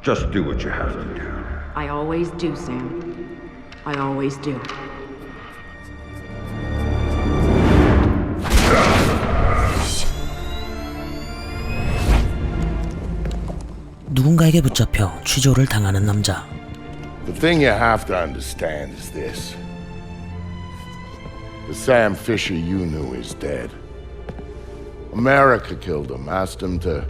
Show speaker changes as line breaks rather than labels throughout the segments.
Just do what you have to do.
I always do, Sam. I always do.
누군가에게 붙잡혀 취조를 당하는 남자.
The thing you have to understand is this. The Sam Fisher you knew is dead. America killed him, asked him to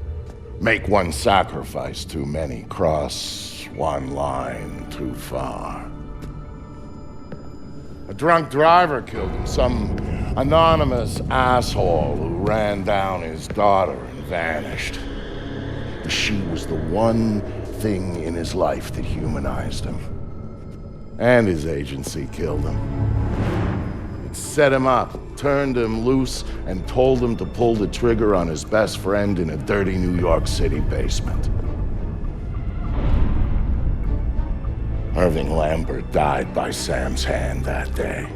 make one sacrifice too many, cross one line too far. A drunk driver killed him, some anonymous asshole who ran down his daughter and vanished. She was the one thing in his life that humanized him. And his agency killed him. It set him up, turned him loose, and told him to pull the trigger on his best friend in a dirty New York City basement. Irving Lambert died by Sam's hand that day.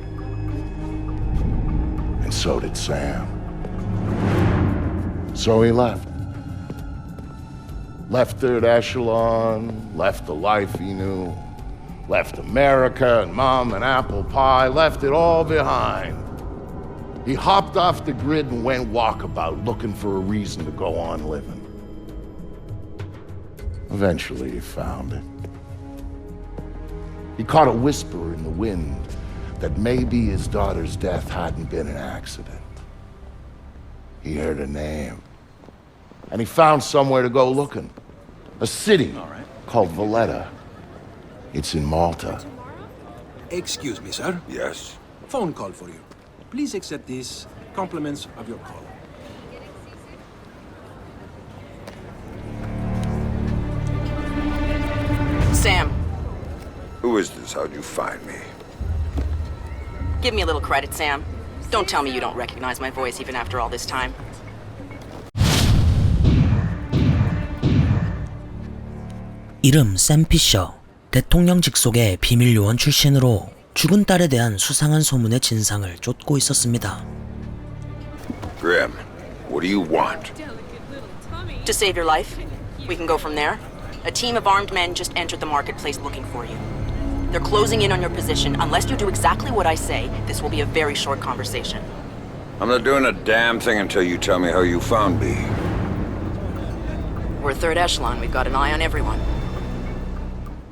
And so did Sam. So he left. Left Third Echelon, left the life he knew, left America and Mom and apple pie, left it all behind. He hopped off the grid and went walkabout, looking for a reason to go on living. Eventually he found it. He caught a whisper in the wind that maybe his daughter's death hadn't been an accident. He heard a name. And he found somewhere to go looking. A city called Valletta. It's in Malta.
Excuse me, sir.
Yes?
Phone call for you. Please accept these compliments of your call.
Sam,
Who is this? How'd you find me?
give me a little credit, Sam. Don't tell me you don't recognize my voice even after all this time.
이름 샘 피셔. 대통령 직속의 비밀 요원 출신으로 죽은 딸에 대한 수상한 소문의 진상을 쫓고 있었습니다.
Grim, what do you want?
To save your life, we can go from there. A team of armed men just entered the marketplace looking for you. They're closing in on your position. Unless you do exactly what I say, this will be a very short conversation.
I'm not doing a damn thing until you tell me how you found me.
We're Third Echelon. We've got an eye on everyone.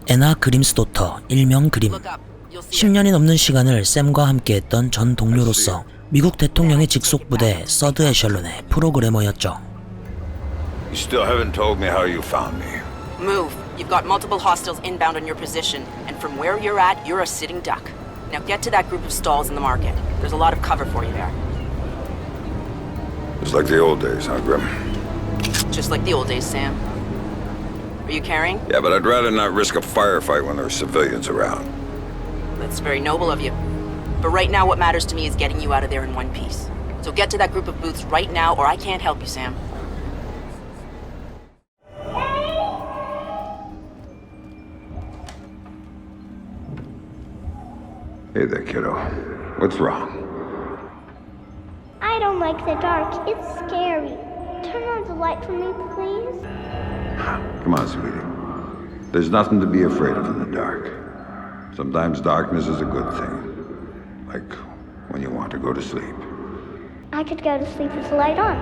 애나 그림스도터, 일명 그림.
Look up. You'll see
10년이 넘는 시간을 샘과 함께했던 전 동료로서 미국 대통령의 직속 부대 서드 에셜론의 프로그래머였죠.
You still haven't told me how you found me.
Move. You've got multiple hostiles inbound on your position, and from where you're at, you're a sitting duck. Now get to that group of stalls in the market. There's a lot of cover for you there.
It's like the old days, huh, Grim?
Just like the old days, Sam. Are you carrying?
Yeah, but I'd rather not risk a firefight when there are civilians around.
That's very noble of you. But right now, what matters to me is getting you out of there in one piece. So get to that group of booths right now, or I can't help you, Sam.
Hey there, kiddo. What's wrong?
I don't like the dark. It's scary. Turn on the light for me, please.
Come on, sweetie. There's nothing to be afraid of in the dark. Sometimes darkness is a good thing. Like when you want to go to sleep.
I could go to sleep with the light on.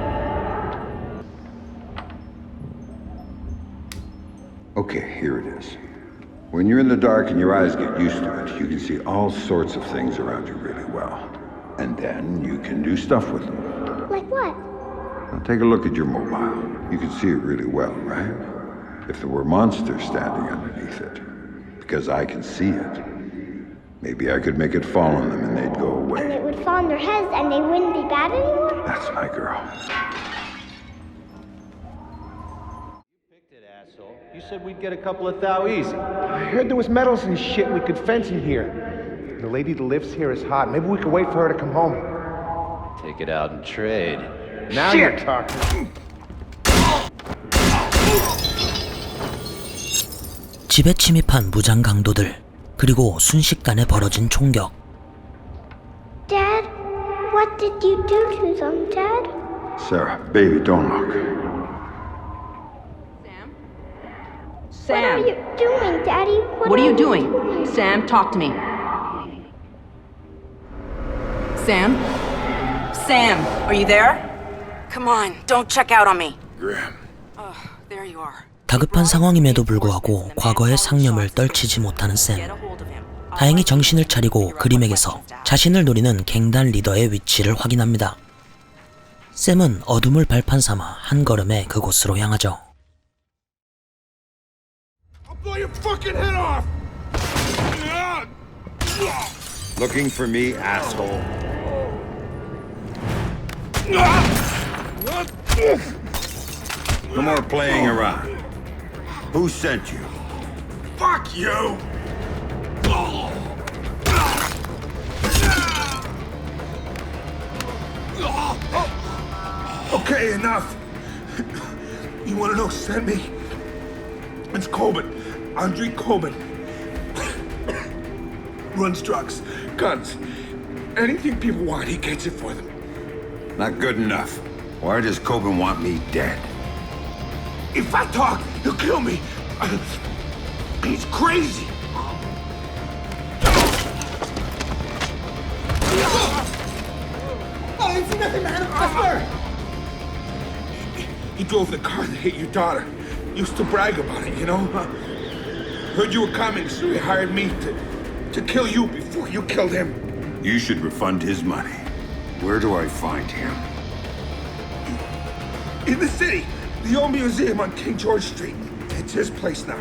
Okay, here it is. When you're in the dark and your eyes get used to it, you can see all sorts of things around you really well. And then you can do stuff with them.
Like what?
Now take a look at your mobile. You can see it really well, right? If there were monsters standing underneath it, because I can see it, maybe I could make it fall on them and they'd go away.
And it would fall on their heads and they wouldn't be bad anymore?
That's my girl.
You said we'd get a couple of thou easy. I heard there was metals and shit we could fence in here. The lady that lives here is hot. Maybe we could wait for her to come home.
Take it out and trade.
Now you're talking.
집에 침입한 무장 강도들, 그리고 순식간에 벌어진 총격.
Dad, what did you do to them, Dad?
Sarah, baby, don't look.
What are you doing, Daddy?
What are you doing? Sam, talk to me. Sam? Sam, are you there? Come on, don't check out on me.
Graham.
There you are.
다급한 상황임에도 불구하고 과거의 상념을 떨치지 못하는 샘. 다행히 정신을 차리고 그림에게서 자신을 노리는 갱단 리더의 위치를 확인합니다. 샘은 어둠을 발판 삼아 한 걸음에 그곳으로 향하죠.
Blow your fucking head off!
Looking for me, asshole? No more playing around. Who sent you?
Fuck you! Okay, enough. You wanna know who sent me? It's Coben. Andre Coben. Runs drugs, guns, anything people want, he gets it for them.
Not good enough. Why does Coben want me dead?
If I talk, he'll kill me. He's crazy.
Oh, I didn't see nothing, man. I swear.
He drove the car that hit your daughter. Used to brag about it, you know? Heard you were coming, so he hired me to kill you before you killed him.
You should refund his money. Where do I find him?
In the city, the old museum on King George Street. It's his place now.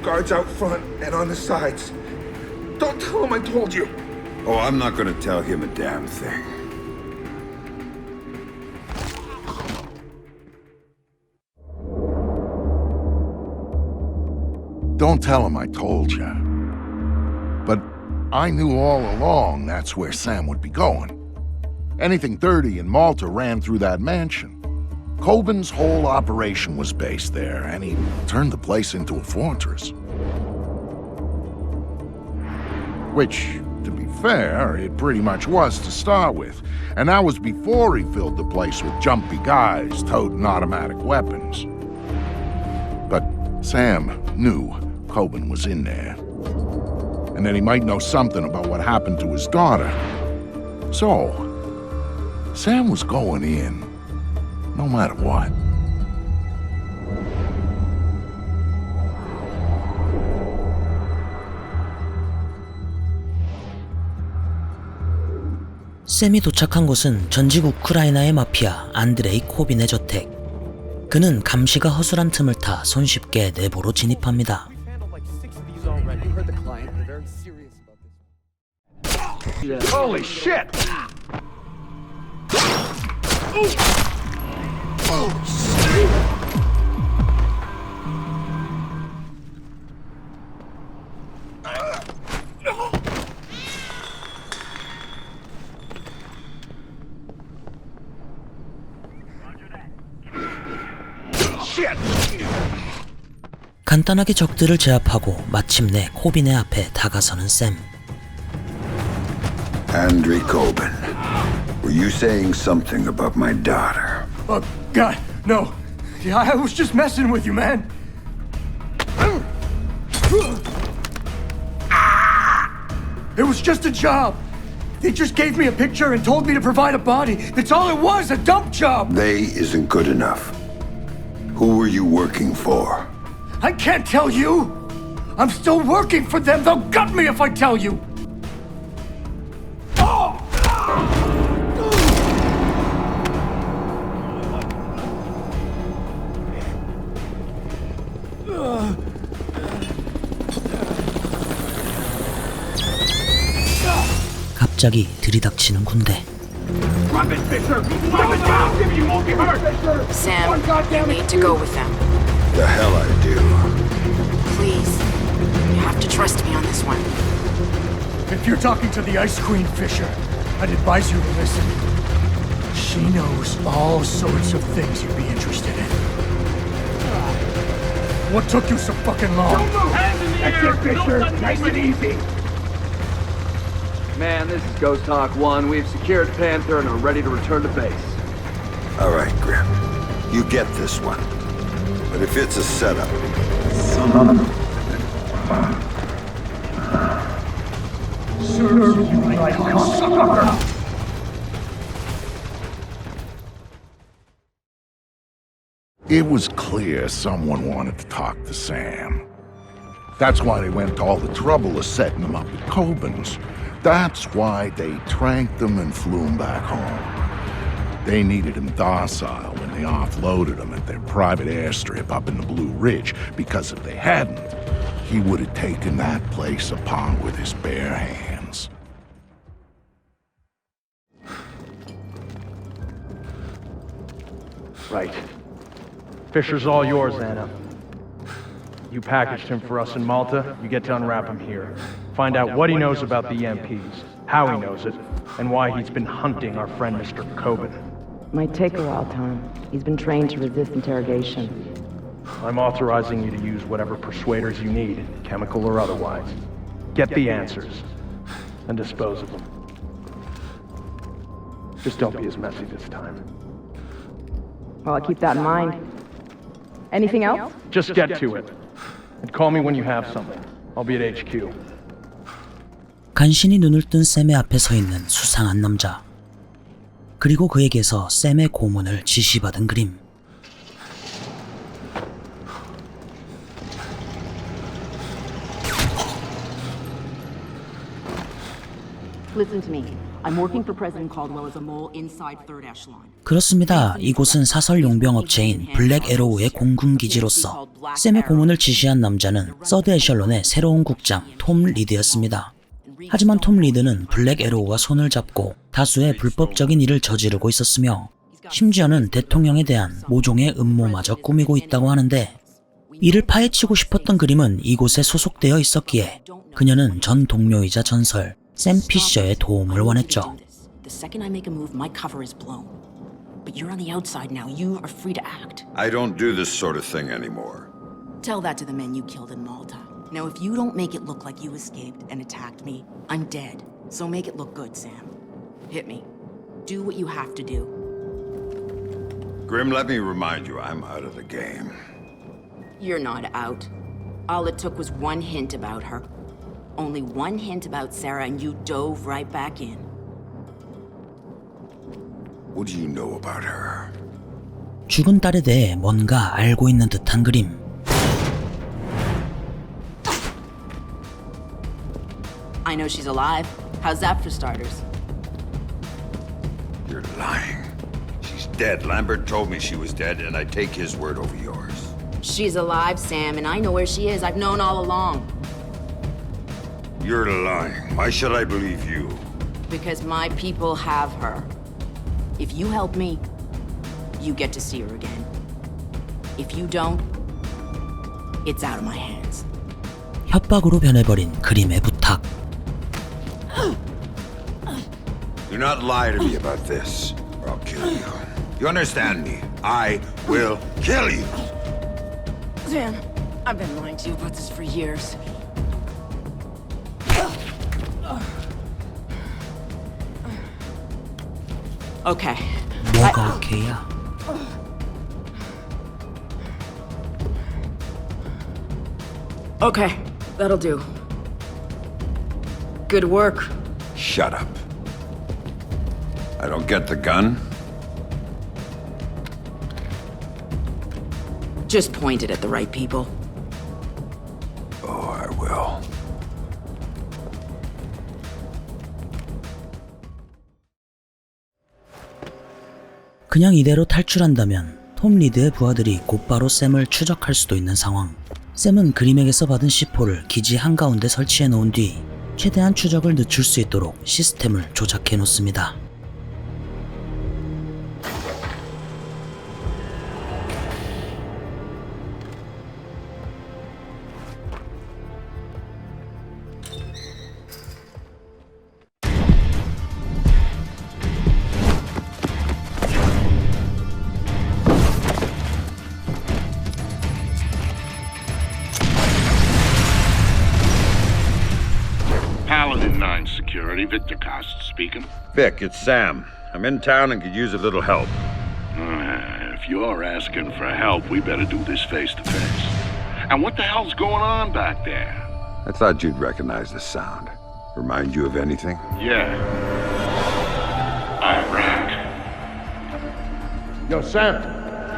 Guards out front and on the sides. Don't tell him I told you.
Oh, I'm not gonna tell him a damn thing.
Don't tell him I told you. But I knew all along that's where Sam would be going. Anything dirty in Malta ran through that mansion. Coben's whole operation was based there, and he turned the place into a fortress. Which, to be fair, it pretty much was to start with. And that was before he filled the place with jumpy guys toting automatic weapons. But Sam knew Coben was in there. And that he might know something about what happened to his daughter. So, Sam was going in, no matter what.
샘이 도착한 곳은 전직 우크라이나의 마피아 안드레이 코빈의 저택. 그는 감시가 허술한 틈을 타 손쉽게 내부로 진입합니다.
Holy shit!
간단하게 적들을 제압하고 마침내 코빈의 앞에 다가서는 샘.
Andre Coben, were you saying something about my daughter?
Oh, God, no. Yeah, I was just messing with you, man. It was just a job. They just gave me a picture and told me to provide a body. That's all it was, a dump job.
They isn't good enough. Who were you working for?
I can't tell you. I'm still working for them. They'll gut me if I tell you.
갑자기 들이닥치는 군대.
Sam, you need to go with them.
The hell I do.
Please. You have to trust me on this one.
If you're talking to the Ice Queen Fisher, I'd advise you to listen. She knows all sorts of things you'd be interested in. What took you so fucking long? Don't move! Hands in the air! That's it, Fisher. Nice and easy.
Man, this is Ghost Hawk 1. We've secured Panther and are ready to return to base.
All right, Grim. You get this one. But if it's a setup,
Serve you like a sucker!
It was clear someone wanted to talk to Sam. That's why they went to all the trouble of setting him up at Coben's. That's why they tranked him and flew him back home. They needed him docile when they offloaded him at their private airstrip up in the Blue Ridge, because if they hadn't, he would have taken that place apart with his bare hands.
Right. Fisher's all yours, Anna. You packaged him for us in Malta, you get to unwrap him here. Find out what he knows about the EMPs, how he knows it, and why he's been hunting our friend Mr. Coben.
Might take a while, Tom. He's been trained to resist interrogation.
I'm authorizing you to use whatever persuaders you need, chemical or otherwise. Get the answers, and dispose of them. Just don't be as messy this time.
Well, I'll keep that in mind. Anything else?
Just get to it. And call me when you have something. I'll be at HQ.
간신히 눈을 뜬 샘의 앞에 서 있는 수상한 남자. 그리고 그에게서 샘의 고문을 지시받은 그림.
Listen to me. I'm working for President Caldwell as a mole inside Third Echelon.
그렇습니다. 이곳은 사설 용병 업체인 블랙 에로우의 공군 기지로서 샘의 고문을 지시한 남자는 서드 에셜론의 새로운 국장 톰 리드였습니다. 하지만 톰 리드는 블랙 에로우와 손을 잡고 다수의 불법적인 일을 저지르고 있었으며 심지어는 대통령에 대한 모종의 음모마저 꾸미고 있다고 하는데, 이를 파헤치고 싶었던 그림은 이곳에 소속되어 있었기에 그녀는 전 동료이자 전설 샘 피셔의 도움을 원했죠.
The second I make a move, my cover is blown. But you're on the outside now. You are free to act.
I don't do this sort of thing anymore.
Tell that to the men you killed in Malta. Now, if you don't make it look like you escaped and attacked me, I'm dead. So make it look good, Sam. Hit me. Do what you have to do.
Grim, let me remind you, I'm out of the game.
You're not out. All it took was one hint about her. Only one hint about Sarah and you dove right back in.
What do you know about her?
죽은 딸에 대해 뭔가 알고 있는 듯한 그림.
I know she's alive. How's that for starters?
You're lying. She's dead. Lambert told me she was dead, and I take his word over yours.
She's alive, Sam, and I know where she is. I've known all along.
You're lying. Why should I believe you?
Because my people have her. If you help me, you get to see her again. If you don't, it's out of my hands.
협박으로 변해버린 그림의 부탁.
Do not lie to me about this, or I'll kill you. You understand me? I will kill you!
Sam, I've been lying to you about this for years. Okay.
뭐가 오케이야?
Okay, that'll do. Good work.
Shut up. I don't get the gun?
Just point it at the right people.
Oh, I will.
그냥 이대로 탈출한다면 톰 리드의 부하들이 곧바로 샘을 추적할 수도 있는 상황. 샘은 그림에게서 받은 C4를 기지 한가운데 설치해 놓은 뒤 최대한 추적을 늦출 수 있도록 시스템을 조작해 놓습니다.
Security, Victor Cost speaking.
Vic, it's Sam. I'm in town and could use a little help.
If you're asking for help, we better do this face to face. And what the hell's going on back there?
I thought you'd recognize the sound. Remind you of anything?
Yeah. Iraq. Yo, Sam,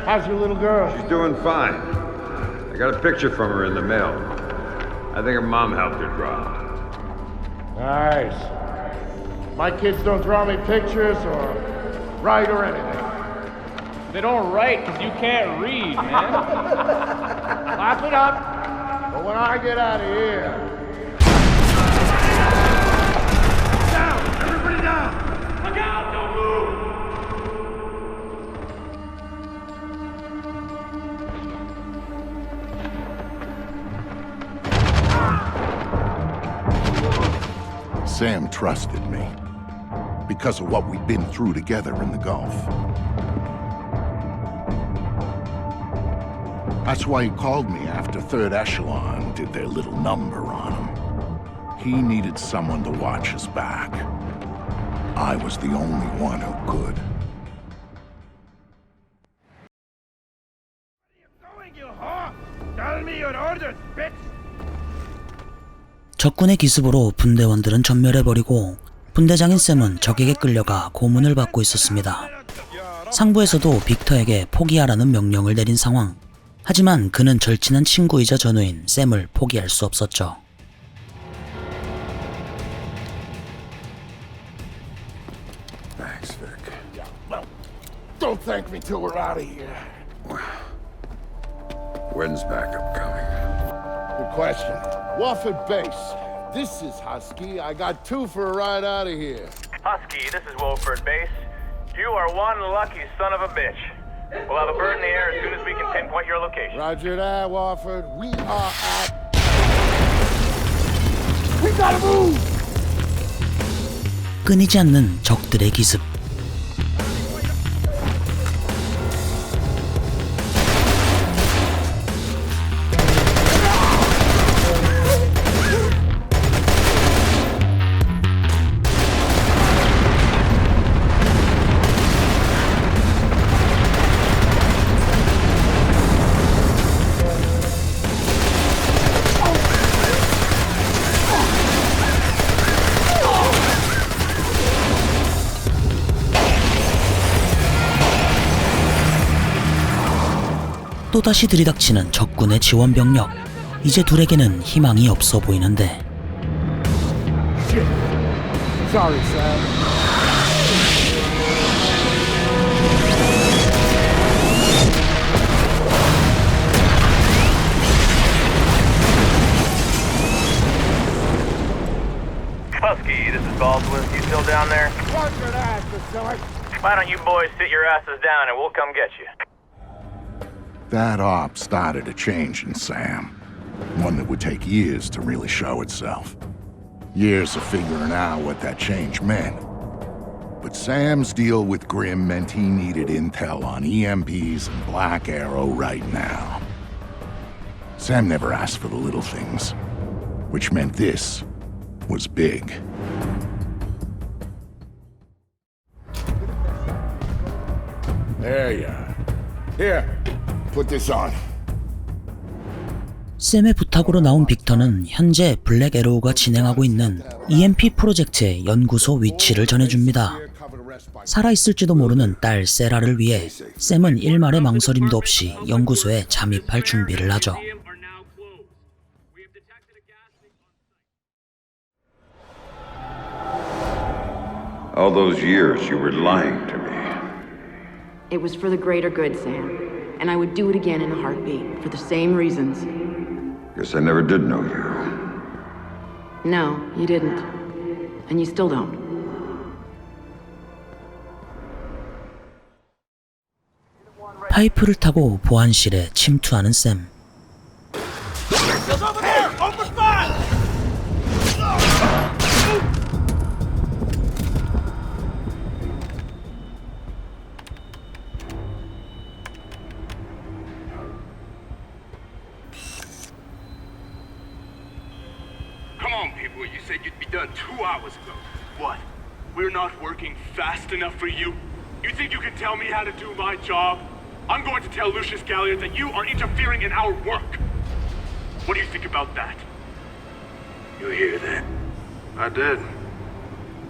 how's your little girl?
She's doing fine. I got a picture from her in the mail. I think her mom helped her draw.
Nice. My kids don't draw me pictures or write or anything.
They don't write because you can't read, man.
Laugh it up. But when I get out of here...
Down! Everybody down! Look out! Don't move!
Sam trusted me because of what we'd been through together in the Gulf. That's why he called me after Third Echelon did their little number on him. He needed someone to watch his back. I was the only one who could.
Tell me your orders, bitch!
적군의 기습으로 분대원들은 전멸해버리고 분대장인 샘은 적에게 끌려가 고문을 받고 있었습니다. 상부에서도 빅터에게 포기하라는 명령을 내린 상황. 하지만 그는 절친한 친구이자 전우인 샘을 포기할 수 없었죠.
Thanks, Vic.
Don't thank me till we're out of here.
When's backup coming?
Good question. Wofford Base. This is Husky. I got 2 for a ride out of here.
Husky, this is Wolford Base. You are one lucky son of a bitch. We'll have a bird in the air as soon as we can pinpoint your location.
Roger that, Wofford. We are at... We gotta move!
끊이지 않는 적들의 기습. 또다시 들이닥치는 적군의 지원 병력. 이제 둘에게는 희망이 없어 보이는데.
Sorry, Sam.
Husky, this is Baldwin. You still down there?
Roger that, Vasily.
Why don't you boys sit your asses down and we'll come get you?
That op started a change in Sam. One that would take years to really show itself. Years of figuring out what that change meant. But Sam's deal with Grimm meant he needed intel on EMPs and Black Arrow right now. Sam never asked for the little things, which meant this was big. There you are. Here. Put this on.
샘의 부탁으로 나온 빅터는 현재 블랙 에로우가 진행하고 있는 EMP 프로젝트의 연구소 위치를 전해줍니다. 살아있을지도 모르는 딸 세라를 위해 샘은 일말의 망설임도 없이 연구소에 잠입할 준비를 하죠.
All those years you were lying to me.
It was for the greater good, Sam. And I would do it again in a heartbeat, for the same reasons.
Guess I never did know you.
No, you didn't. And you still don't.
파이프를 타고 보안실에 침투하는 샘.
You said you'd be done 2 hours ago. What? We're not working fast enough for you? You think you can tell me how to do my job? I'm going to tell Lucius Galliard that you are interfering in our work. What do you think about that? You hear that?
I did.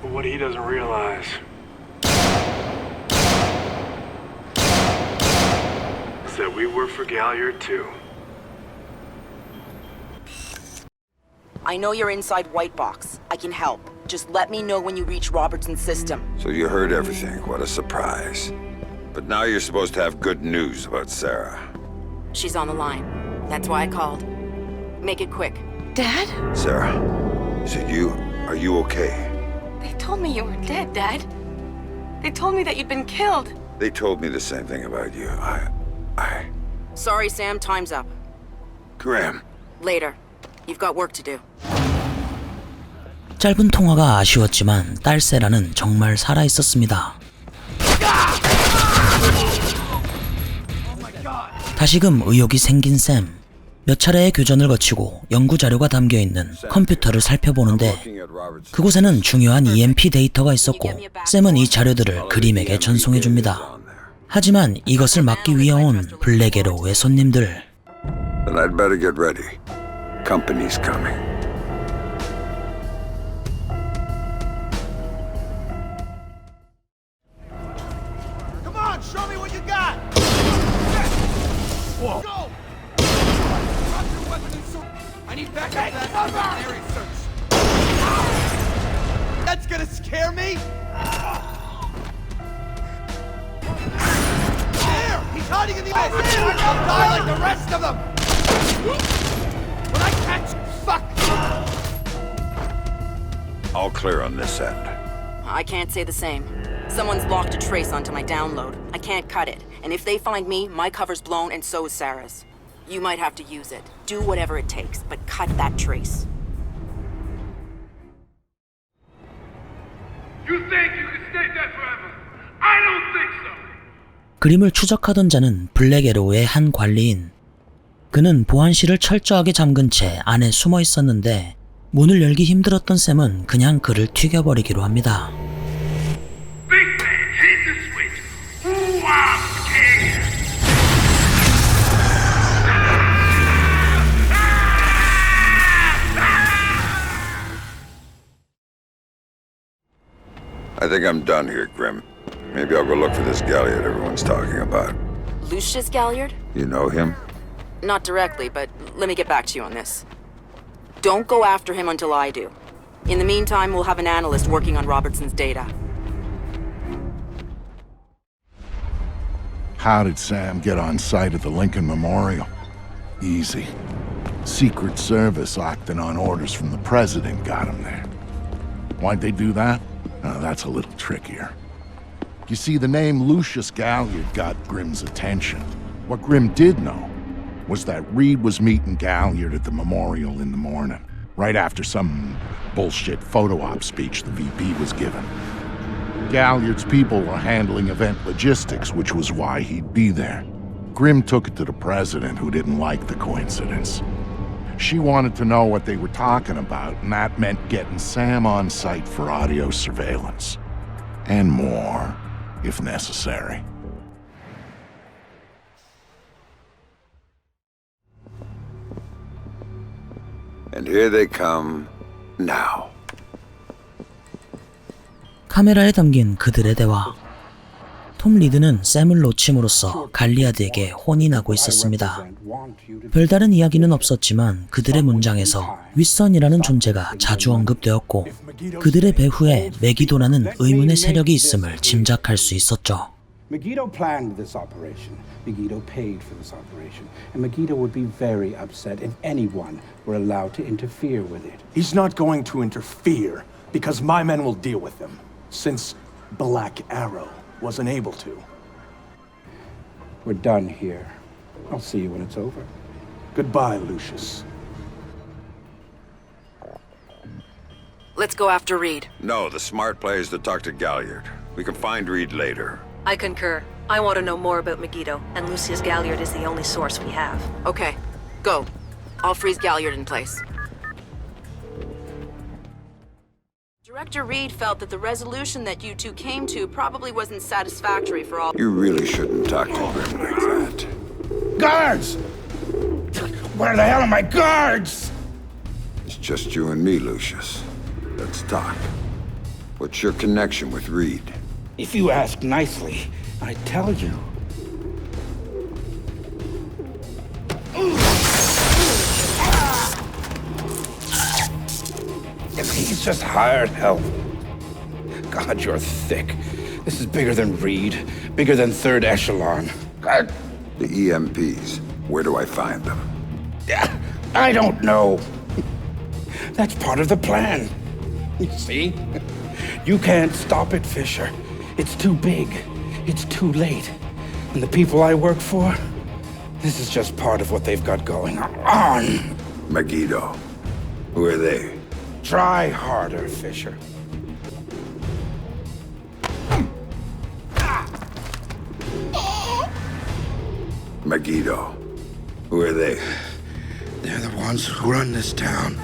But what he doesn't realize is that we work for Galliard too.
I know you're inside White Box. I can help. Just let me know when you reach Robertson's system.
So you heard everything. What a surprise. But now you're supposed to have good news about Sarah.
She's on the line. That's why I called. Make it quick.
Dad?
Sarah, is it you? Are you okay?
They told me you were dead, Dad. They told me that you'd been killed.
They told me the same thing about you.
Sorry, Sam. Time's up.
Graham.
Later. You've got work to do.
짧은 통화가 아쉬웠지만 딸 세라는 정말 살아있었습니다. 다시금 의혹이 생긴 샘. 몇 차례의 교전을 거치고 연구 자료가 담겨있는 컴퓨터를 살펴보는데 그곳에는 중요한 EMP 데이터가 있었고 샘은 이 자료들을 그림에게 전송해줍니다. 하지만 이것을 막기 위해 온 블랙 에로우의 손님들.
Then I'd better get ready. Company's coming.
Come on, show me what you got. Whoa. Go. Drop your weapon and so I need backup. Take cover. Area search. That's gonna scare me. There, he's hiding in the ice. I'll die like the rest of them. When I catch, fuck!
All clear on this end.
I can't say the same. Someone's locked a trace onto my download. I can't cut it. And if they find me, my cover's blown and so is Sarah's. You might have to use it. Do whatever it takes, but cut that trace.
You think you can stay dead forever? I don't think so!
그림을 추적하던 자는 블랙 에로우의 한 관리인. 그는 보안실을 철저하게 잠근 채 안에 숨어 있었는데 문을 열기 힘들었던 샘은 그냥 그를 튀겨버리기로 합니다.
Big man, hit the switch! Ooh, I'm scared!
I think I'm done here, Grim. Maybe I'll go look for this Galliard everyone's talking about.
Lucius Galliard?
You know him?
Not directly, but let me get back to you on this. Don't go after him until I do. In the meantime, we'll have an analyst working on Robertson's data.
How did Sam get on site at the Lincoln Memorial? Easy. Secret Service acting on orders from the president got him there. Why'd they do that? That's a little trickier. You see, the name Lucius Galliard got Grimm's attention. What Grimm did know was that Reed was meeting Galliard at the memorial in the morning, right after some bullshit photo op speech the VP was giving. Galliard's people were handling event logistics, which was why he'd be there. Grimm took it to the president, who didn't like the coincidence. She wanted to know what they were talking about, and that meant getting Sam on site for audio surveillance. And more, if necessary.
And here they come now.
카메라에 담긴 그들의 대화. 톰 리드는 샘을 놓침으로써 갈리아드에게 혼이 나고 있었습니다. 별다른 이야기는 없었지만 그들의 문장에서 윗선이라는 존재가 자주 언급되었고 그들의 배후에 메기도라는 의문의 세력이 있음을 짐작할 수 있었죠.
Megiddo planned this operation. Megiddo paid for this operation. And Megiddo would be very upset if anyone were allowed to interfere with it.
He's not going to interfere because my men will deal with him, since Black Arrow wasn't able to.
We're done here. I'll see you when it's over.
Goodbye, Lucius.
Let's go after Reed.
No, the smart play is to talk to Galliard. We can find Reed later.
I concur. I want to know more about Megiddo, and Lucius Galliard is the only source we have.
Okay, go. I'll freeze Galliard in place. Director Reed felt that the resolution that you two came to probably wasn't satisfactory for all.
You really shouldn't talk to Grim like that.
Guards!
Where the hell are my guards?
It's just you and me, Lucius. Let's talk. What's your connection with Reed?
If you ask nicely, I'd tell you. If he's just hired help. God, you're thick. This is bigger than Reed, bigger than Third Echelon. God.
The EMPs. Where do I find them?
I don't know. That's part of the plan. You see? You can't stop it, Fisher. It's too big. It's too late. And the people I work for, this is just part of what they've got going on.
Megiddo. Who are they?
Try harder, Fisher.
Megiddo. Who are they?
They're the ones who run this town.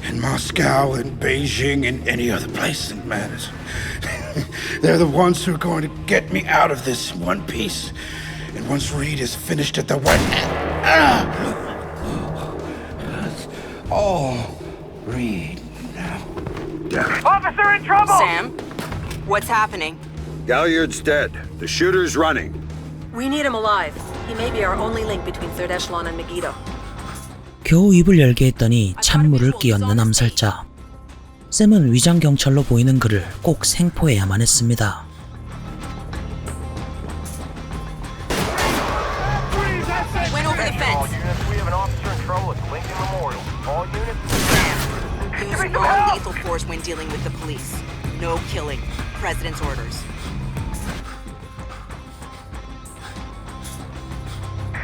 In Moscow, in Beijing, in any other place that matters. They're the ones who are going to get me out of this in one piece. And once Reed is finished at the White... It's all Reed now.
Officer in trouble!
Sam, what's happening?
Galliard's dead. The shooter's running.
We need him alive. He may be our only link between Third Echelon and Megiddo.
겨우 입을 열게 했더니 찬물을 끼얹는 암살자. 샘은 위장 경찰로 보이는 그를 꼭 생포해야만 했습니다.
Went over the fence.
We have an officer in trouble at Lincoln Memorial. All units...
Use non-lethal force when dealing with the police. No killing. President's orders.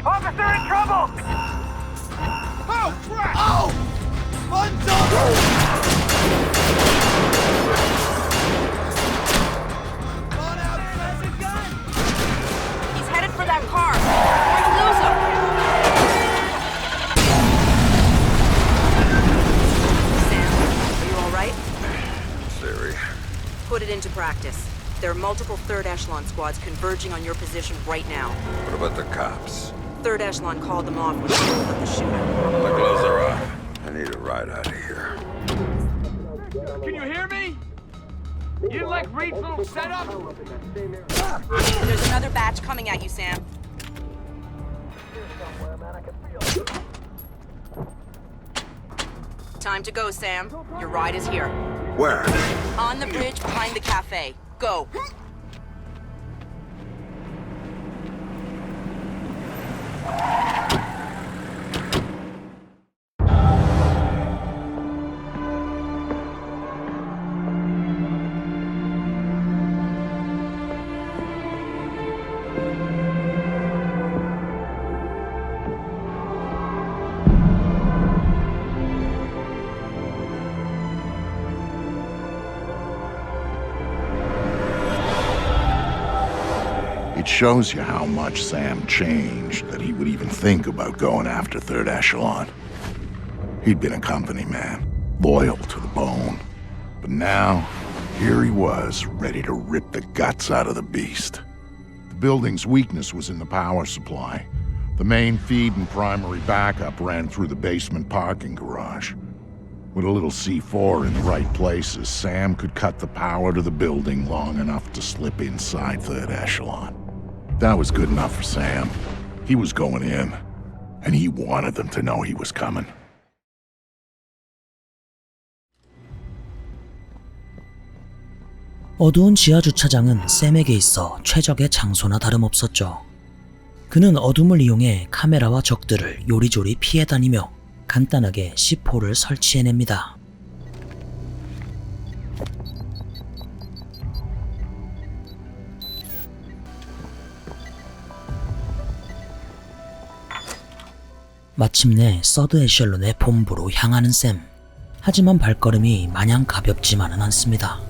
Officer in trouble!
Oh, crap! Oh! Unzone!
He's headed for that car. We're going to lose him. Sam, are you all right?
Theory.
Put it into practice. There are multiple Third Echelon squads converging on your position right now.
What about the cops?
Third Echelon called them off when they knew about the shooter.
The gloves are off. I need a ride out of here.
Can you hear me? You didn't like Reed's little setup?
There's another batch coming at you, Sam. Time to go, Sam. Your ride is here.
Where?
On the bridge behind the cafe. Go.
It shows you how much Sam changed that he would even think about going after Third Echelon. He'd been a company man, loyal to the bone. But now, here he was, ready to rip the guts out of the beast. The building's weakness was in the power supply. The main feed and primary backup ran through the basement parking garage. With a little C4 in the right places, Sam could cut the power to the building long enough to slip inside Third Echelon. That was good enough for Sam. He was going in, and he wanted them to know he was coming.
어두운 지하 주차장은 샘에게 있어 최적의 장소나 다름없었죠. 그는 어둠을 이용해 카메라와 적들을 요리조리 피해 다니며 간단하게 C4를 설치해냅니다. 마침내 서드 에셜론의 본부로 향하는 샘. 하지만 발걸음이 마냥 가볍지만은 않습니다.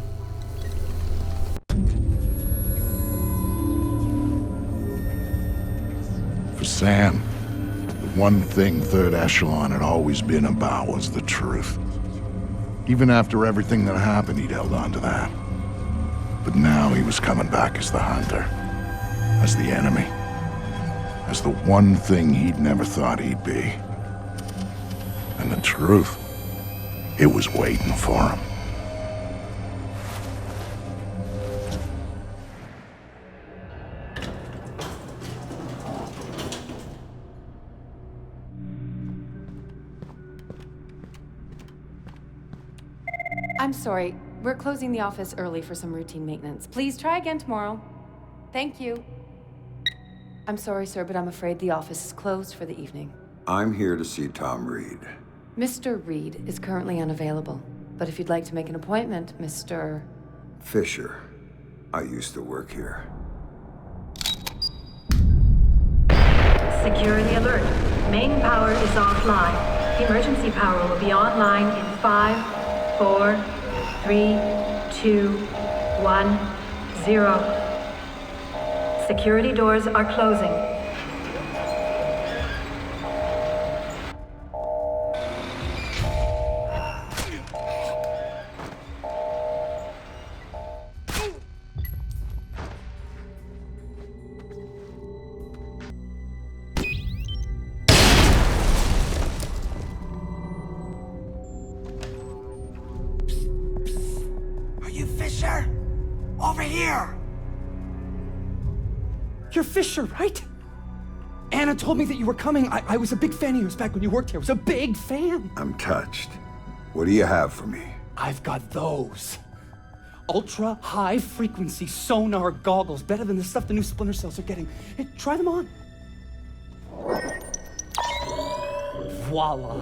For Sam, the one thing Third Echelon had always been about was the truth. Even after everything that happened, he'd held on to that. But now he was coming back as the hunter, as the enemy, as the one thing he'd never thought he'd be. the truth, it was waiting for him.
I'm sorry. We're closing the office early for some routine maintenance. Please try again tomorrow. Thank you. I'm sorry, sir, but I'm afraid the office is closed for the evening.
I'm here to see Tom Reed.
Mr. Reed is currently unavailable. But if you'd like to make an appointment, Mr.
Fisher. I used to work here.
Security alert. Main power is offline. Emergency power will be online in 5, 4, 3, 2, 1, 0. Security doors are closing.
Are you Fisher? Over here!
You're Fisher, right? Anna told me that you were coming. I was a big fan of yours back when you worked here. I was a big fan.
I'm touched. What do you have for me?
I've got those. Ultra high frequency sonar goggles. Better than the stuff the new Splinter Cells are getting. Hey, try them on. Voila.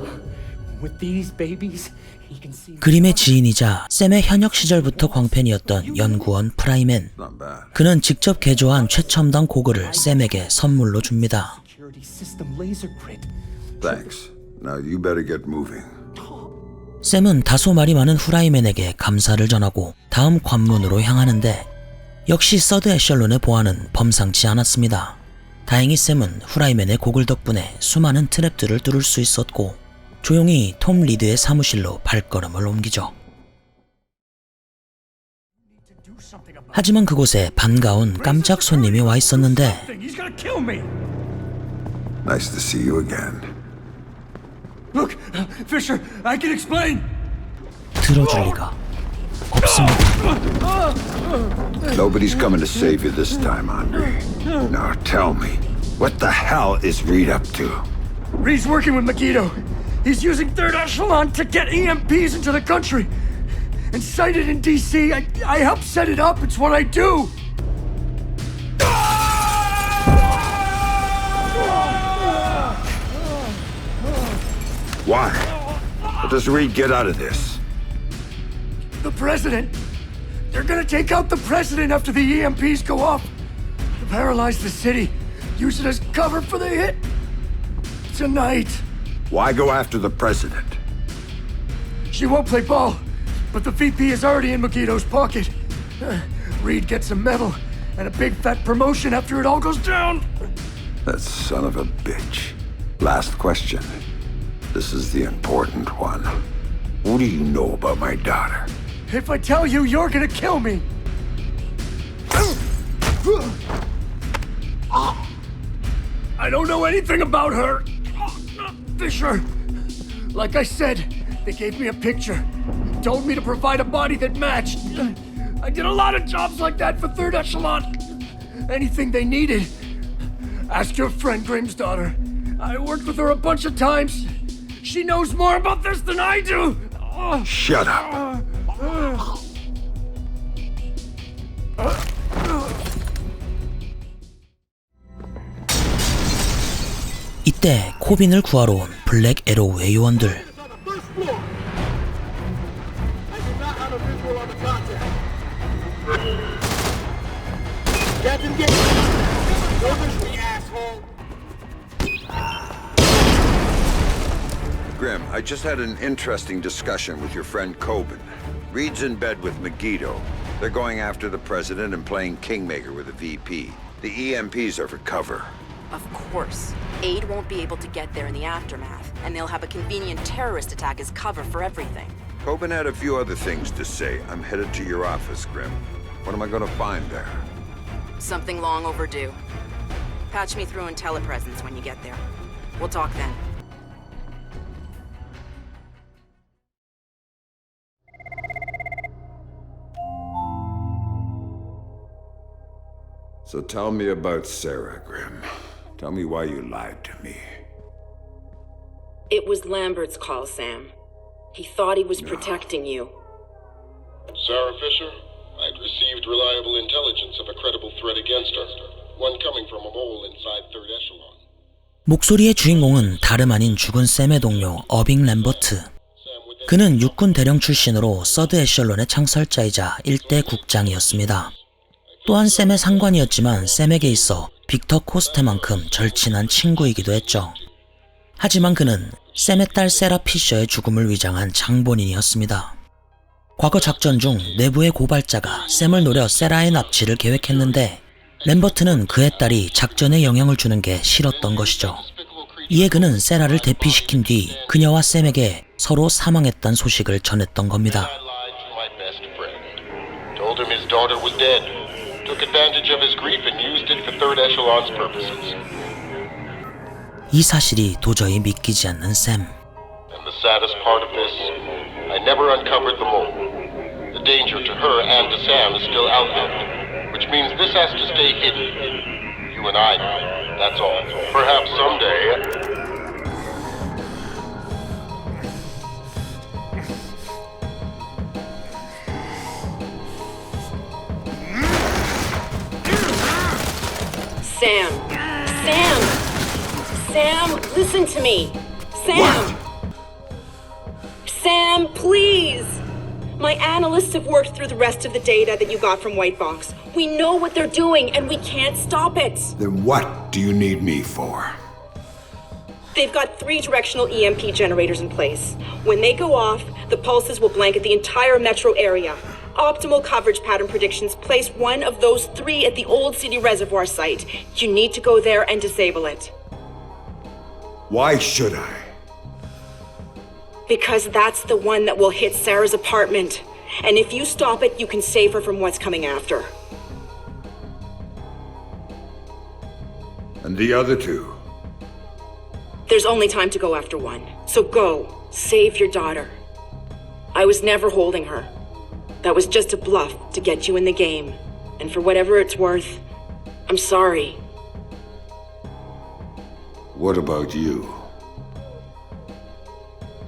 With these babies, you can see.
그림의 지인이자 샘의 현역 시절부터 광팬이었던 연구원 프라이맨. 그는 직접 개조한 최첨단 고글을 샘에게 선물로 줍니다.
Thanks. Now you better get moving.
샘은 다소 말이 많은 후라이맨에게 감사를 전하고 다음 관문으로 향하는데 역시 서드 에셜론의 보안은 범상치 않았습니다. 다행히 샘은 후라이맨의 고글 덕분에 수많은 트랩들을 뚫을 수 있었고 조용히 톰 리드의 사무실로 발걸음을 옮기죠. 하지만 그곳에 반가운 깜짝 손님이 와 있었는데
Nice to see you again.
Look, Fisher, I can explain.
들어줄 리가 없습니다.
Nobody's coming to save you this time, Andre. Now tell me, what the hell is Reed up to?
Reed's working with Megiddo. He's using Third Echelon to get EMPs into the country. And sighted in DC, I help set it up. It's what I do.
Why? What does Reed get out of this?
The president. They're gonna take out the president after the EMPs go off. Paralyze the city. Use it as cover for the hit. Tonight.
Why go after the president?
She won't play ball, but the VP is already in Megiddo's pocket. Reed gets a medal and a big fat promotion after it all goes down.
That son of a bitch. Last question. This is the important one. What do you know about my daughter?
If I tell you, you're gonna kill me. I don't know anything about her. Fisher. Like I said, they gave me a picture. Told me to provide a body that matched. I did a lot of jobs like that for Third Echelon. Anything they needed. Ask your friend Grimm's daughter. I worked with her a bunch of times. She knows more about this than I do.
Shut up.
이때 코빈을 구하러 온 블랙 에로우의 요원들.
Grim, I just had an interesting discussion with your friend Coben. Reed's in bed with Megiddo. They're going after the president and playing Kingmaker with the VP. The EMPs are for cover.
Of course. Aid won't be able to get there in the aftermath, and they'll have a convenient terrorist attack as cover for everything.
Coben had a few other things to say. I'm headed to your office, Grim. What am I going to find there?
Something long overdue. Patch me through in telepresence when you get there. We'll talk then.
So tell me about Sarah, Grimm. Tell me why you lied to me.
It was Lambert's call, Sam. He thought he was protecting you.
Sarah Fisher, I'd received reliable intelligence of a credible threat against her. One coming from a mole inside Third Echelon.
목소리의 주인공은 다름 아닌 죽은 샘의 동료 어빙 램버트. 그는 육군 대령 출신으로 서드 에셜론의 창설자이자 일대 국장이었습니다. 또한 샘의 상관이었지만 샘에게 있어 빅터 코스테만큼 절친한 친구이기도 했죠. 하지만 그는 샘의 딸 세라 피셔의 죽음을 위장한 장본인이었습니다. 과거 작전 중 내부의 고발자가 샘을 노려 세라의 납치를 계획했는데 램버트는 그의 딸이 작전에 영향을 주는 게 싫었던 것이죠. 이에 그는 세라를 대피시킨 뒤 그녀와 샘에게 서로 사망했다는 소식을 전했던 겁니다.
Told him his daughter was dead. Took advantage of his grief and used it for Third Echelon's purposes.
이 사실이 도저히 믿기지 않는 샘.
And the saddest part of this, I never uncovered the mole. The danger to her and to Sam is still out there, which means this has to stay hidden. You and I know, that's all. Perhaps someday...
Sam! Sam! Sam, listen to me! Sam!
What?
Sam, please! My analysts have worked through the rest of the data that you got from White Box. We know what they're doing, and we can't stop it!
Then what do you need me for?
They've got 3 directional EMP generators in place. When they go off, the pulses will blanket the entire metro area. Optimal coverage pattern predictions place one of those 3 at the Old City Reservoir site. You need to go there and disable it.
Why should I?
Because that's the one that will hit Sarah's apartment. And if you stop it, you can save her from what's coming after.
And the other 2?
There's only time to go after one. So go. Save your daughter. I was never holding her. That was just a bluff to get you in the game. And for whatever it's worth, I'm sorry.
What about you?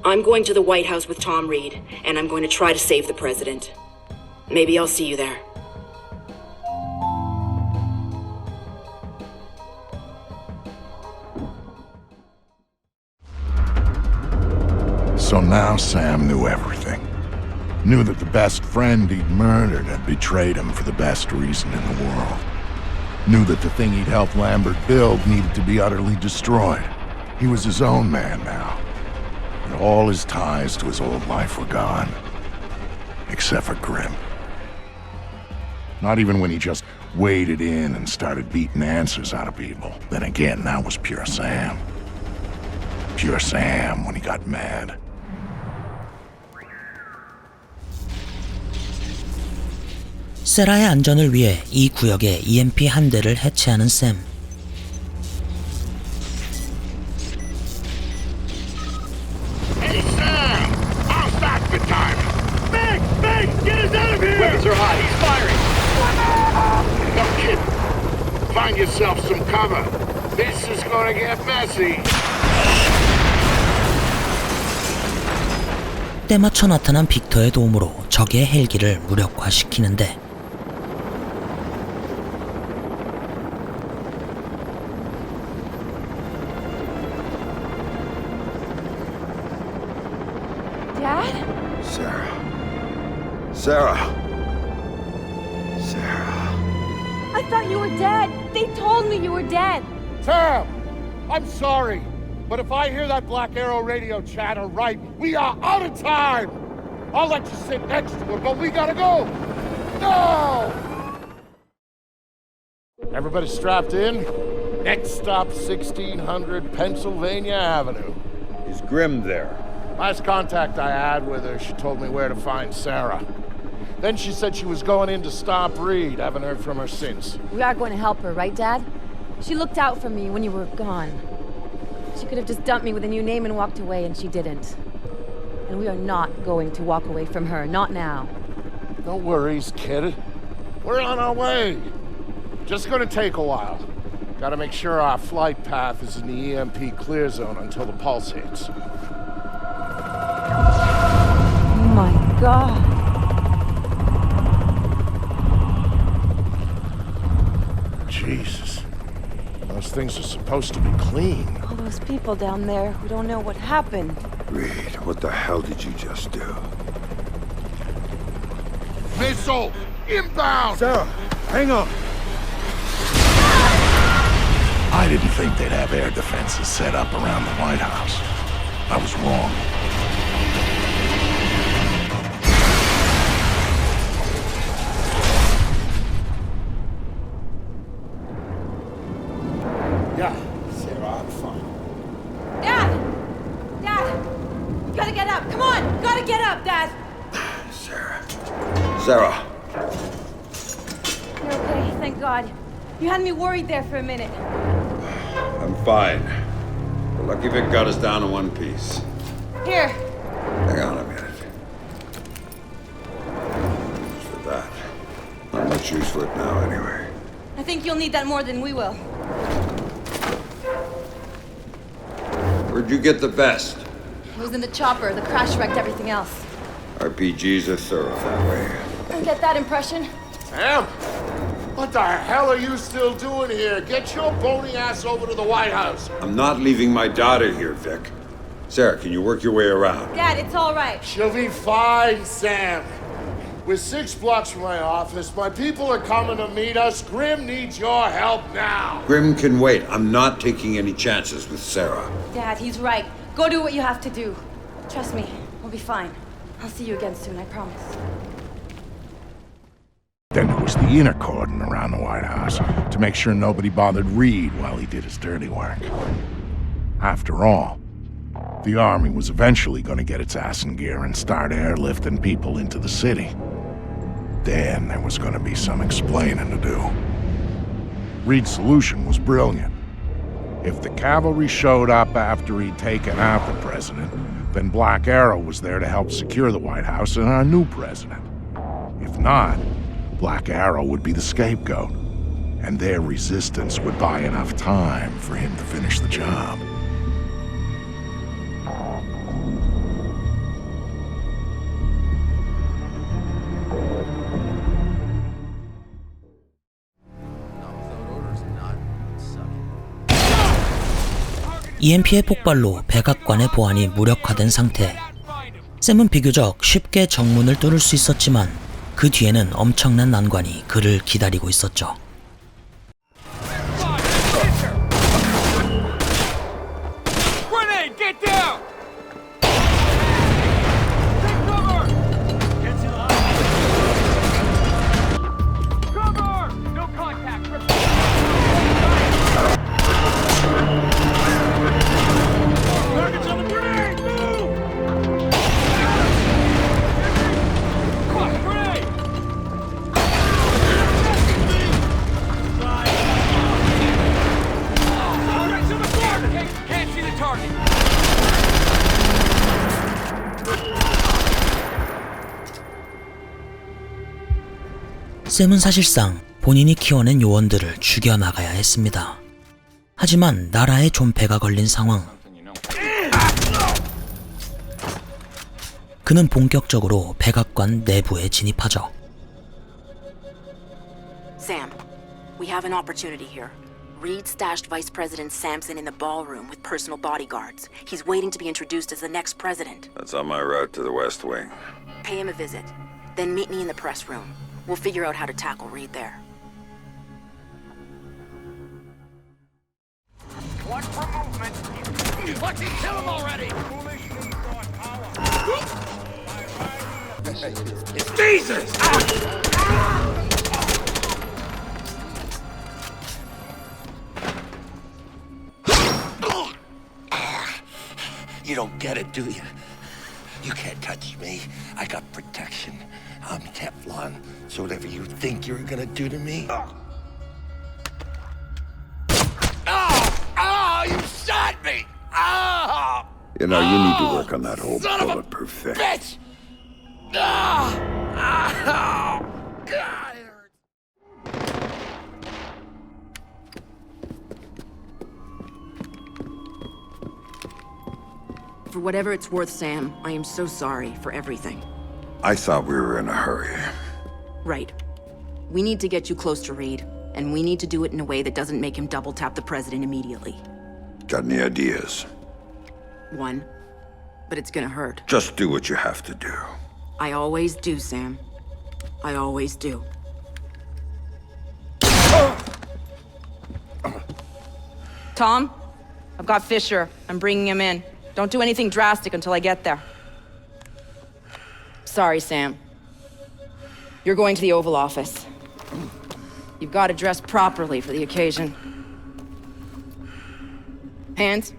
I'm going to the White House with Tom Reed, and I'm going to try to save the president. Maybe I'll see you there.
So now Sam knew everything. Knew that the best friend he'd murdered had betrayed him for the best reason in the world. Knew that the thing he'd helped Lambert build needed to be utterly destroyed. He was his own man now. And all his ties to his old life were gone. Except for Grimm. Not even when he just waded in and started beating answers out of people. Then again, that was pure Sam. Pure Sam when he got mad.
세라의 안전을 위해 이 구역의 EMP 한 대를 해체하는 샘.
Hey, Sam! How's that for time?
Meg! Meg! Get us out of here!
Weapons are hot. He's firing.
No kid. Find yourself some cover. This is gonna get messy.
때맞춰 나타난 빅터의 도움으로 적의 헬기를 무력화시키는데
Dad?
Sarah. Sarah. Sarah.
I thought you were dead. They told me you were dead.
Sam! I'm sorry, but if I hear that Black Arrow radio chatter right, we are out of time! I'll let you sit next to her, but we gotta go! No! Everybody strapped in? Next stop, 1600 Pennsylvania Avenue.
Is Grimm there?
Last contact I had with her, she told me where to find Sarah. Then she said she was going in to stop Reed. Haven't heard from her since.
We are going to help her, right, Dad? She looked out for me when you were gone. She could have just dumped me with a new name and walked away, and she didn't. And we are not going to walk away from her, not now.
No worries, kid. We're on our way. Just gonna take a while. Gotta make sure our flight path is in the EMP clear zone until the pulse hits.
Oh my god.
Jesus. Those things are supposed to be clean.
All those people down there who don't know what happened.
Reed, what the hell did you just do?
Missile! Inbound!
Sarah, hang on.
I didn't think they'd have air defenses set up around the White House. I was wrong.
Yeah, Sarah, I'm fine.
Dad! Dad! You gotta get up! Come on! Gotta get up, Dad!
Sarah.
You're okay, thank God. You had me worried there for a minute.
I'm fine. The lucky Vic got us down to one piece.
Here.
Hang on a minute. For that. Not much use for it now, anyway.
I think you'll need that more than we will.
Where'd you get the vest?
It was in the chopper. The crash wrecked everything else.
RPGs are thorough that way.
I get that impression.
Sam? What the hell are you still doing here? Get your bony ass over to the White House.
I'm not leaving my daughter here, Vic. Sarah, can you work your way around?
Dad, it's all right.
She'll be fine, Sam. We're 6 blocks from my office. My people are coming to meet us. Grim needs your help now.
Grim can wait. I'm not taking any chances with Sarah.
Dad, he's right. Go do what you have to do. Trust me, we'll be fine. I'll see you again soon, I promise.
Then there was the inner cordon around the White House to make sure nobody bothered Reed while he did his dirty work. After all, the Army was eventually going to get its ass in gear and start airlifting people into the city. Then there was going to be some explaining to do. Reed's solution was brilliant. If the cavalry showed up after he'd taken out the president, then Black Arrow was there to help secure the White House and our new president. If not, Black Arrow would be the scapegoat, and their resistance would buy enough time for him to finish the job.
EMP의 폭발로 백악관의 보안이 무력화된 상태. 샘은 비교적 쉽게 정문을 뚫을 수 있었지만 그 뒤에는 엄청난 난관이 그를 기다리고 있었죠. 샘은 사실상 본인이 키워낸 요원들을 죽여나가야 했습니다. 하지만 나라의 존폐가 걸린 상황. 그는 본격적으로 백악관 내부에 진입하죠.
Sam, we have an opportunity here. Reed stashed Vice President Sampson in the ballroom with personal bodyguards. He's waiting to be introduced as the next president.
That's on my route to the West Wing.
Pay him a visit, then meet me in the press room. We'll figure out how to tackle Reed there.
Watch for movement. Watch him kill him already.
Jesus!
You don't get it, do you? You can't touch me. I got protection. I'm Teflon, so whatever you think you're gonna do to me... Oh, you shot me! Oh!
You know, you need to work on that whole bulletproof thing.
Bitch! Oh, God, it hurts.
For whatever it's worth, Sam, I am so sorry for everything.
I thought we were in a hurry.
Right. We need to get you close to Reed, and we need to do it in a way that doesn't make him double-tap the president immediately.
Got any ideas?
One. But it's gonna hurt.
Just do what you have to do.
I always do, Sam. I always do. Tom? I've got Fisher. I'm bringing him in. Don't do anything drastic until I get there. Sorry, Sam. You're going to the Oval Office. You've got to dress properly for the occasion. Hands?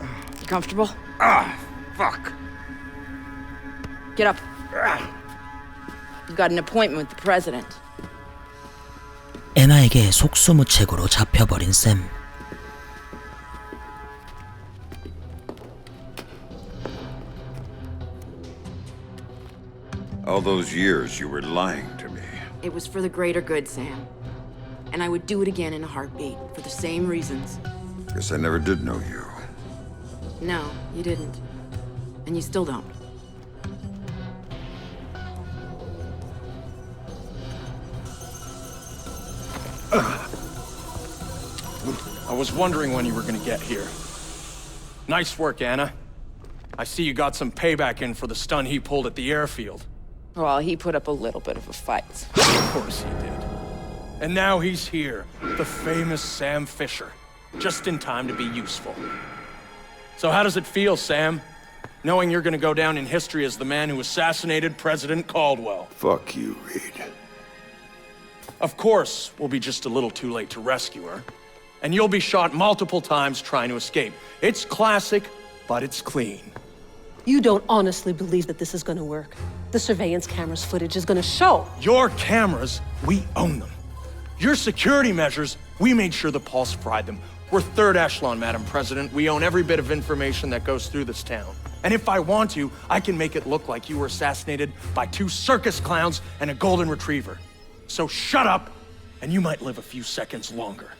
You comfortable?
Fuck.
Get up. You've got an appointment with the president.
애나에게 속수무책으로 잡혀버린 샘.
All those years you were lying to me.
It was for the greater good, Sam. And I would do it again in a heartbeat, for the same reasons.
Guess I never did know you.
No, you didn't. And you still don't.
I was wondering when you were gonna get here. Nice work, Anna. I see you got some payback in for the stun he pulled at the airfield.
Well, he put up a little bit of a fight.
Of course he did. And now he's here, the famous Sam Fisher, just in time to be useful. So how does it feel, Sam? Knowing you're gonna go down in history as the man who assassinated President Caldwell.
Fuck you, Reed.
Of course, we'll be just a little too late to rescue her. And you'll be shot multiple times trying to escape. It's classic, but it's clean.
You don't honestly believe that this is gonna work. The surveillance cameras footage is gonna show.
Your cameras, we own them. Your security measures, we made sure the Pulse fried them. We're third echelon, Madam President. We own every bit of information that goes through this town. And if I want to, I can make it look like you were assassinated by 2 circus clowns and a golden retriever. So shut up, and you might live a few seconds longer.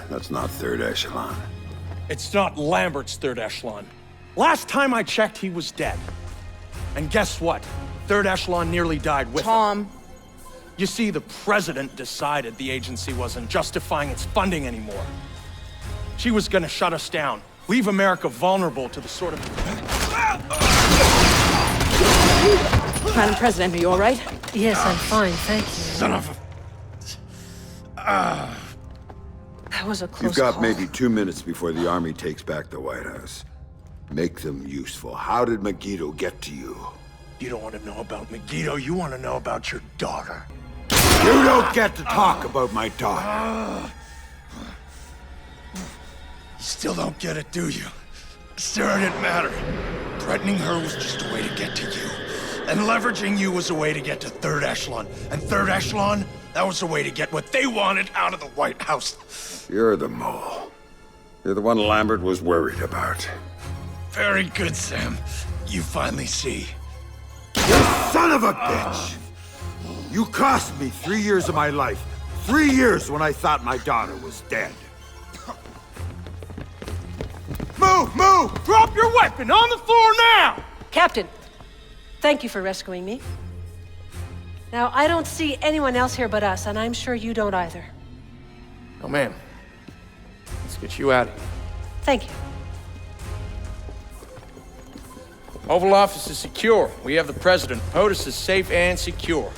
That's not third echelon.
It's not Lambert's third echelon. Last time I checked, he was dead. And guess what? Third echelon nearly died with him.
Tom.
You see, the president decided the agency wasn't justifying its funding anymore. She was gonna shut us down, leave America vulnerable to the sort of...
Madam President, are you all right?
Yes, I'm fine, thank you.
Son of a...
That was a close
You've got
call.
maybe 2 minutes before the army takes back the White House. Make them useful. How did Megiddo get to you?
You don't want to know about Megiddo, you want to know about your daughter.
You don't get to talk about my daughter.
You still don't get it, do you? Sarah didn't matter. Threatening her was just a way to get to you. And leveraging you was a way to get to third echelon. And third echelon, that was a way to get what they wanted out of the White House.
You're the mole. You're the one Lambert was worried about.
Very good, Sam. You finally see.
You son of a bitch! You cost me 3 years of my life. 3 years when I thought my daughter was dead.
Move! Move! Drop your weapon on the floor now!
Captain, thank you for rescuing me. Now, I don't see anyone else here but us, and I'm sure you don't either.
Oh, man. Let's get you out of here.
Thank you.
Oval Office is secure. We have the president. POTUS is safe and secure.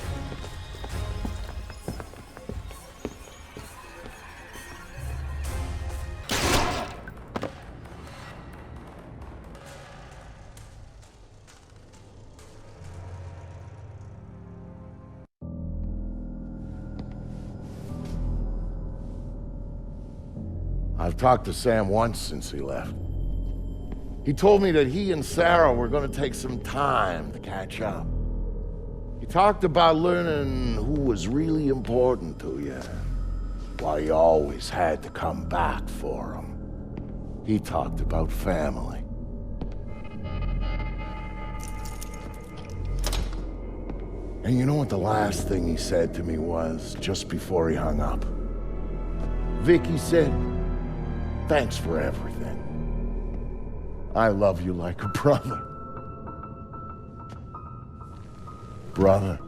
I've talked to Sam once since he left. He told me that he and Sarah were going to take some time to catch up. He talked about learning who was really important to you, why you always had to come back for him. He talked about family. And you know what the last thing he said to me was, just before he hung up? Vicky said, "Thanks for everything. I love you like a brother. Brother.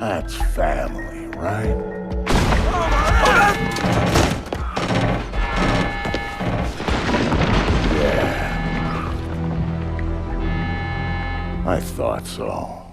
That's family, right? Yeah. I thought so.